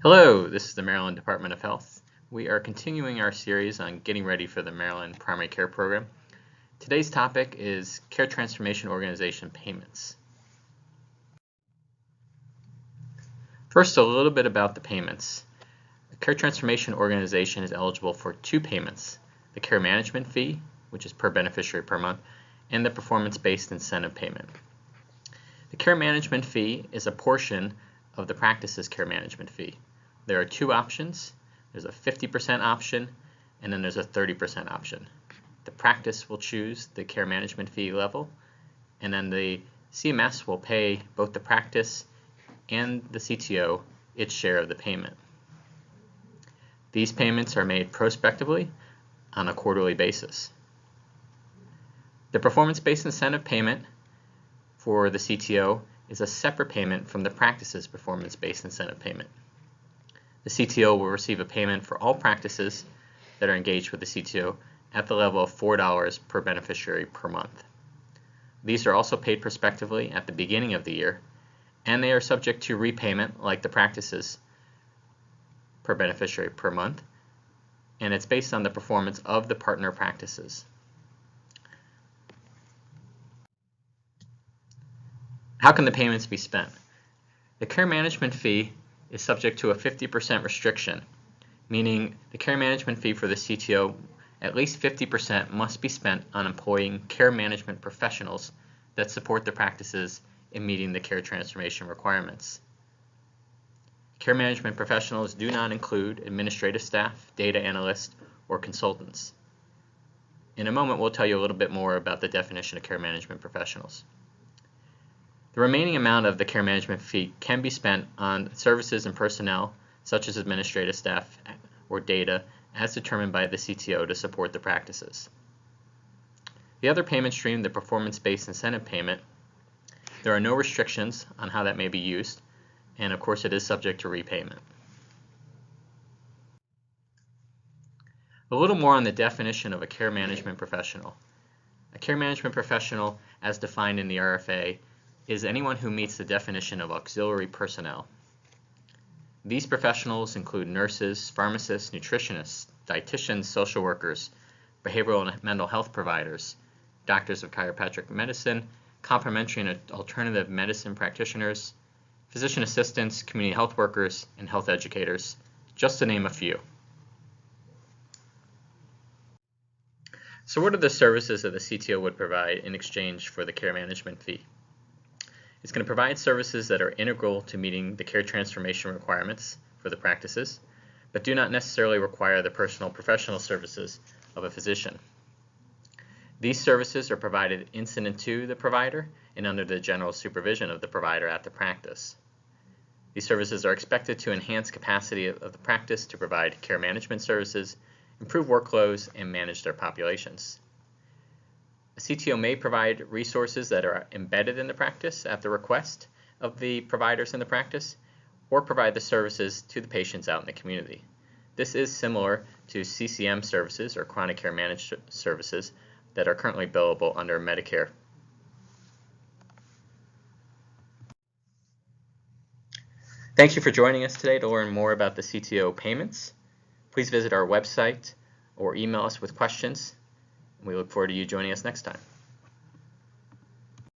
Hello, this is the Maryland Department of Health. We are continuing our series on getting ready for the Maryland Primary Care Program. Today's topic is Care Transformation Organization payments. First, a little bit about the payments. The Care Transformation Organization is eligible for two payments: the Care Management Fee, which is per beneficiary per month, and the Performance-Based Incentive Payment. The Care Management Fee is a portion of the practice's care management fee. There are two options. There's a 50% option, and then there's a 30% option. The practice will choose the care management fee level, and then the CMS will pay both the practice and the CTO its share of the payment. These payments are made prospectively on a quarterly basis. The performance-based incentive payment for the CTO is a separate payment from the practice's performance-based incentive payment. The CTO will receive a payment for all practices that are engaged with the CTO at the level of $4 per beneficiary per month. These are also paid prospectively at the beginning of the year, and they are subject to repayment like the practices per beneficiary per month, and it's based on the performance of the partner practices. How can the payments be spent? The care management fee is subject to a 50% restriction, meaning the care management fee for the CTO, at least 50% must be spent on employing care management professionals that support the practices in meeting the care transformation requirements. Care management professionals do not include administrative staff, data analysts, or consultants. In a moment, we'll tell you a little bit more about the definition of care management professionals. The remaining amount of the care management fee can be spent on services and personnel, such as administrative staff or data, as determined by the CTO to support the practices. The other payment stream, the performance-based incentive payment, there are no restrictions on how that may be used, and of course it is subject to repayment. A little more on the definition of a care management professional. A care management professional, as defined in the RFA, is anyone who meets the definition of auxiliary personnel. These professionals include nurses, pharmacists, nutritionists, dietitians, social workers, behavioral and mental health providers, doctors of chiropractic medicine, complementary and alternative medicine practitioners, physician assistants, community health workers, and health educators, just to name a few. So what are the services that the CTO would provide in exchange for the care management fee? It's going to provide services that are integral to meeting the care transformation requirements for the practices, but do not necessarily require the personal professional services of a physician. These services are provided incident to the provider and under the general supervision of the provider at the practice. These services are expected to enhance capacity of the practice to provide care management services, improve workflows, and manage their populations. A CTO may provide resources that are embedded in the practice at the request of the providers in the practice, or provide the services to the patients out in the community. This is similar to CCM services, or chronic care managed services, that are currently billable under Medicare. Thank you for joining us today to learn more about the CTO payments. Please visit our website or email us with questions. We look forward to you joining us next time.